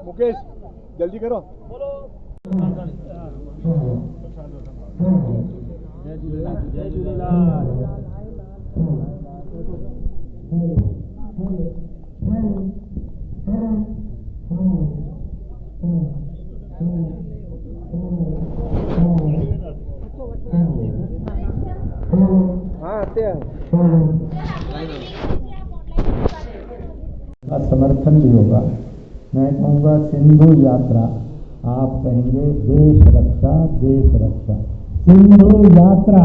मुकेश जल्दी करो। जय झूलेलाल, जय झूलेलाल। हाँ आते हैं। समर्थन भी होगा। मैं कहूँगा सिंधु यात्रा, आप कहेंगे देश रक्षा, देश रक्षा। सिंधु यात्रा,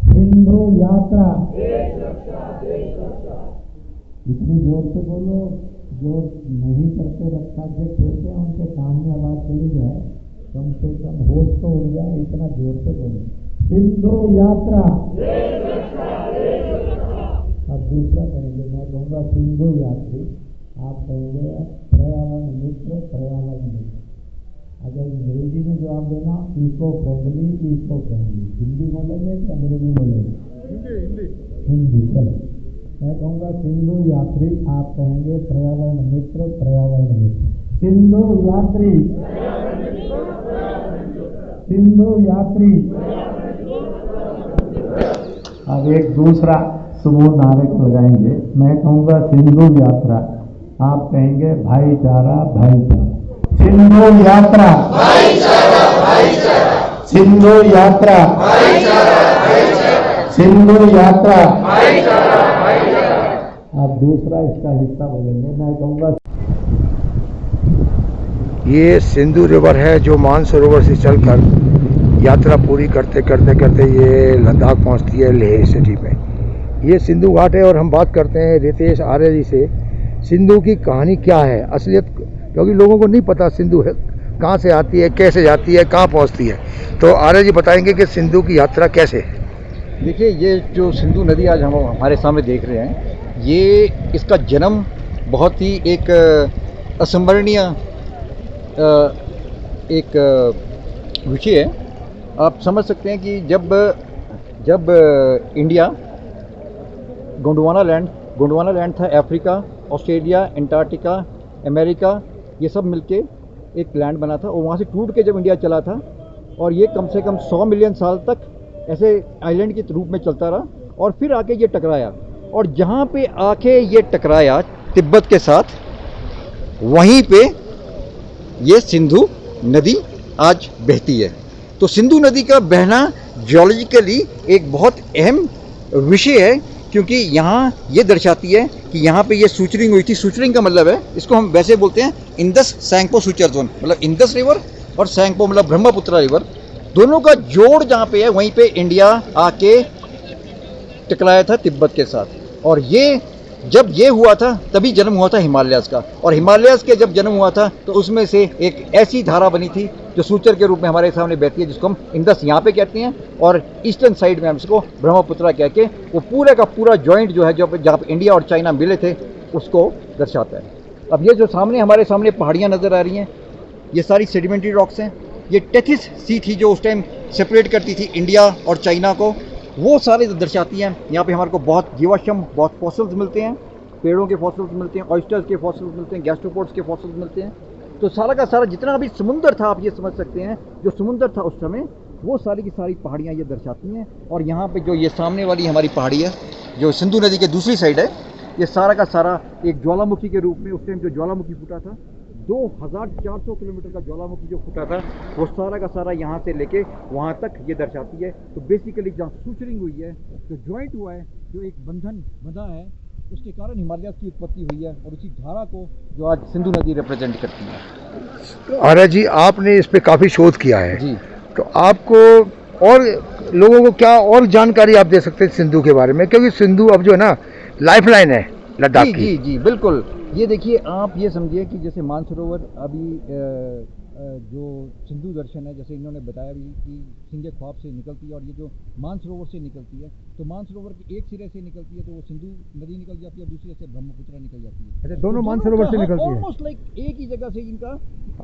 सिंधु यात्रा, इतनी जोर से बोलो, जो नहीं करते रक्षा से खेलते हैं उनके कान में आवाज चली जाए, कम से कम होश तो उड़ जाए, इतना जोर से बोलो सिंधु यात्रा। अब दूसरा कहेंगे, मैं कहूँगा सिंधु यात्री, आप कहेंगे पर्यावरण मित्र, पर्यावरण मित्र। अगर अंग्रेजी में जवाब देना eco friendly, eco friendly. Hindi बोलेंगे कि अंग्रेजी बोलेंगे? हिंदी। हिंदी, चलो। मैं कहूँगा सिंधु यात्री, आप कहेंगे पर्यावरण मित्र, पर्यावरण मित्र। सिंधु यात्री, सिंधु यात्री। अब एक दूसरा समूह नारे लगाएंगे। मैं कहूँगा सिंधु यात्रा, आप कहेंगे भाईचारा, भाईचारा। सिंधु यात्रा, भाईचारा, भाईचारा। सिंधु यात्रा, भाईचारा, भाईचारा। सिंधु यात्रा, भाईचारा, भाईचारा। अब दूसरा इसका हिस्सा बोलेंगे। मैं कहूँगा ये सिंधु रिवर है जो मानसरोवर से चलकर यात्रा पूरी करते करते करते ये लद्दाख पहुँचती है, लेह सिटी में। ये सिंधु घाट है और हम बात करते हैं रितेश आर्य जी से, सिंधु की कहानी क्या है, असलियत, क्योंकि लोगों को नहीं पता सिंधु है कहाँ से आती है, कैसे जाती है, कहाँ पहुँचती है। तो आर्य जी बताएंगे कि सिंधु की यात्रा कैसे है। देखिए, ये जो सिंधु नदी आज हम हमारे सामने देख रहे हैं, ये इसका जन्म बहुत ही एक असंवरणीय एक विषय है। आप समझ सकते हैं कि जब इंडिया गोंडवाना लैंड था, अफ्रीका, ऑस्ट्रेलिया, अंटार्कटिका, अमेरिका, ये सब मिलके एक लैंड बना था, और वहाँ से टूट के जब इंडिया चला था, और ये कम से कम 100 मिलियन साल तक ऐसे आइलैंड के रूप में चलता रहा, और फिर आके ये टकराया, और जहाँ पे आके ये टकराया तिब्बत के साथ, वहीं पे ये सिंधु नदी आज बहती है। तो सिंधु नदी का बहना जियोलॉजिकली एक बहुत अहम विषय है, क्योंकि यहाँ ये दर्शाती है कि यहाँ पे ये सूचरिंग हुई थी। सूचरिंग का मतलब है, इसको हम वैसे बोलते हैं इंदस सैंगपो सूचर जोन, मतलब इंदस रिवर और सैंगपो मतलब ब्रह्मपुत्रा रिवर, दोनों का जोड़ जहाँ पे है, वहीं पे इंडिया आके टकराया था तिब्बत के साथ। और ये जब ये हुआ था तभी जन्म हुआ था हिमालयाज़ का, और हिमालयाज़ के जब जन्म हुआ था तो उसमें से एक ऐसी धारा बनी थी जो सूचर के रूप में हमारे सामने बहती है, जिसको हम इंदस यहाँ पे कहते हैं, और ईस्टर्न साइड में हम इसको ब्रह्मपुत्रा कह के, वो पूरे का पूरा जॉइंट जो है, जो जहाँ पे इंडिया और चाइना मिले थे, उसको दर्शाता है। अब ये जो हमारे सामने पहाड़ियाँ नज़र आ रही हैं, ये सारी सेडिमेंट्री रॉक्स हैं। ये टेथिस सी थी जो उस टाइम सेपरेट करती थी इंडिया और चाइना को, वो सारे दर्शाती हैं। यहाँ पे हमारे को बहुत जीवाश्म, बहुत फॉसिल्स मिलते हैं, पेड़ों के फॉसिल्स मिलते हैं, ऑयस्टर्स के फॉसिल्स मिलते हैं, गैस्ट्रोपोड्स के फॉसिल्स मिलते हैं। तो सारा का सारा जितना भी समुंदर था, आप ये समझ सकते हैं, जो समुंदर था उस समय, वो सारी की सारी पहाड़ियाँ ये दर्शाती हैं। और यहाँ पे जो ये सामने वाली हमारी पहाड़ी है, जो सिंधु नदी के दूसरी साइड है, ये सारा का सारा एक ज्वालामुखी के रूप में, उस टाइम जो ज्वालामुखी फूटा था, 2400 किलोमीटर का ज्वालामुखी जो फूटा था, वो सारा का सारा यहाँ से लेके वहाँ तक ये दर्शाती है। तो बेसिकली जहाँ सूचरिंग हुई है, जो जॉइंट हुआ है, जो एक बंधन बंधा है, उसके कारण हिमालय की उत्पत्ति हुई है, और उसी धारा को जो आज सिंधु नदी रिप्रेजेंट करती है। आर्य जी, आपने इस पे काफ़ी शोध किया है जी, तो आपको और लोगों को क्या और जानकारी आप दे सकते हैं सिंधु के बारे में, क्योंकि सिंधु अब जो है ना लाइफलाइन है लद्दाख की। जी, बिल्कुल। ये देखिए, आप ये समझिए कि जैसे मानसरोवर अभी जो सिंधु दर्शन है, जैसे इन्होंने बताया भी कि सिंगे ख्वाब से निकलती है और ये जो मानसरोवर से निकलती है, तो मानसरोवर के एक सिरे से निकलती है तो वो सिंधु नदी निकल जाती है और दूसरे से ब्रह्मपुत्र निकल जाती है। अच्छा, दोनों मानसरोवर से निकलती है, ऑलमोस्ट लाइक एक ही जगह से इनका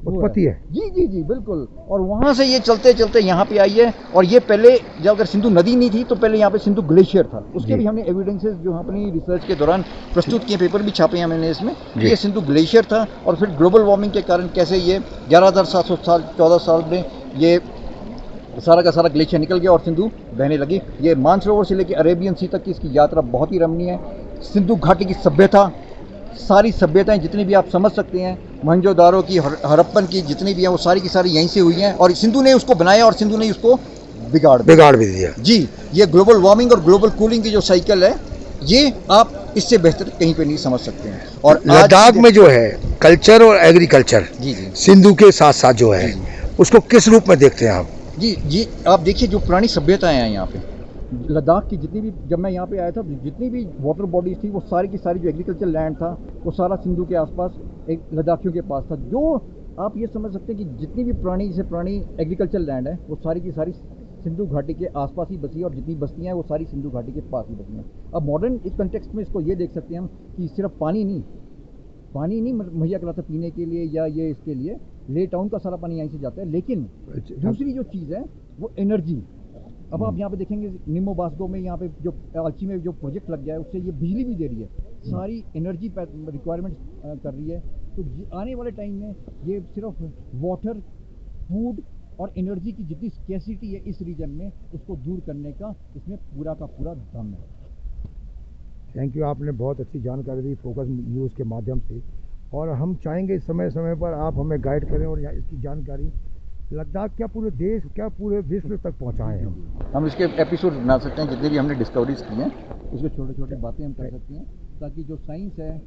उत्पत्ति है। जी जी जी बिल्कुल। और वहाँ से ये चलते चलते यहाँ पे आई है, और ये पहले जब अगर सिंधु नदी नहीं थी तो पहले यहाँ पे सिंधु ग्लेशियर था। उसके भी हमने एविडेंसेस जो अपनी रिसर्च के दौरान प्रस्तुत किए, पेपर भी छापे हैं मैंने इसमें, ये सिंधु ग्लेशियर था। और फिर ग्लोबल वार्मिंग के कारण कैसे ये 11,700 साल 14 साल में ये सारा का सारा ग्लेशियर निकल गया और सिंधु बहने लगी। ये मानसरोवर से लेकर अरेबियन सी तक की इसकी यात्रा बहुत ही रमणीय है। सिंधु घाटी की सभ्यता, सारी सभ्यताएं जितनी भी आप समझ सकते हैं, मोहनजोदारो की, हड़प्पन की जितनी भी हैं, वो सारी की सारी यहीं से हुई हैं। और सिंधु ने उसको बनाया और सिंधु ने उसको बिगाड़ भी दिया। जी, ये ग्लोबल वार्मिंग और ग्लोबल कूलिंग की जो साइकिल है, ये आप इससे बेहतर कहीं पे नहीं समझ सकते हैं। और लद्दाख में जो है कल्चर और एग्रीकल्चर जी जी सिंधु के साथ साथ जो है उसको किस रूप में देखते हैं आप? जी आप देखिए, जो पुरानी सभ्यताएं हैं यहाँ पे, लद्दाख की जितनी भी, जब मैं यहाँ पे आया था, जितनी भी वाटर बॉडीज थी वो सारी की सारी, जो एग्रीकल्चर लैंड था वो सारा सिंधु के आसपास एक लद्दाखियों के पास था। जो आप ये समझ सकते हैं कि जितनी भी पुरानी एग्रीकल्चर लैंड है वो सारी की सारी सिंधु घाटी के आसपास ही बसी है, और जितनी बस्तियाँ हैं वो सारी सिंधु घाटी के पास ही बसी हैं। अब मॉडर्न इस कंटेक्स्ट में इसको ये देख सकते हैं हम कि सिर्फ पानी नहीं मुहैया कराता पीने के लिए या ये इसके लिए, ले टाउन का सारा पानी यहीं से जाता है। लेकिन दूसरी जो चीज़ है वो एनर्जी। अब आप यहाँ पे देखेंगे निमो बास्को में, यहाँ पे जो आलची में जो प्रोजेक्ट लग गया है उससे ये बिजली भी दे रही है, सारी एनर्जी रिक्वायरमेंट कर रही है। तो आने वाले टाइम में ये सिर्फ वाटर, फूड और एनर्जी की जितनी स्कैसिटी है इस रीजन में, उसको दूर करने का इसमें पूरा का पूरा दम है। थैंक यू, आपने बहुत अच्छी जानकारी दी फोकस न्यूज़ के माध्यम से, और हम चाहेंगे समय समय पर आप हमें गाइड करें और यहाँ इसकी जानकारी लद्दाख क्या पूरे देश, क्या पूरे विश्व तक पहुँचाएँ। हम इसके एपिसोड बना सकते हैं, जितने भी हमने डिस्कवरीज की हैं उसके छोटे छोटे बातें हम कर सकते हैं, ताकि जो साइंस है,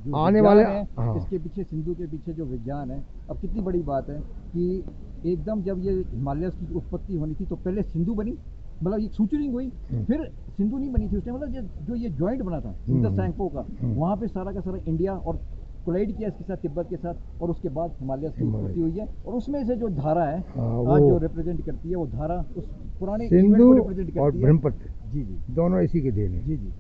जो आने वाले है, इसके पीछे, सिंधु के पीछे जो विज्ञान है। अब कितनी बड़ी बात है कि एकदम जब ये हिमालय की उत्पत्ति होनी थी तो पहले सिंधु बनी, मतलब ये सूचरिंग हुई, फिर सिंधु नहीं बनी थी उसने, मतलब जो ये जॉइंट बना था इंडस सैंगपो का, वहाँ पे सारा का सारा इंडिया और कोलाइड किया इसके साथ, तिब्बत के साथ, और उसके बाद हिमालय की उत्पत्ति हुई है। और उसमें से जो धारा है आज जो रिप्रेजेंट करती है, वो धारा उस पुराने सिंधु को रिप्रेजेंट करती है और ब्रह्मपुत्र जी जी दोनों इसी के देन है। जी जी।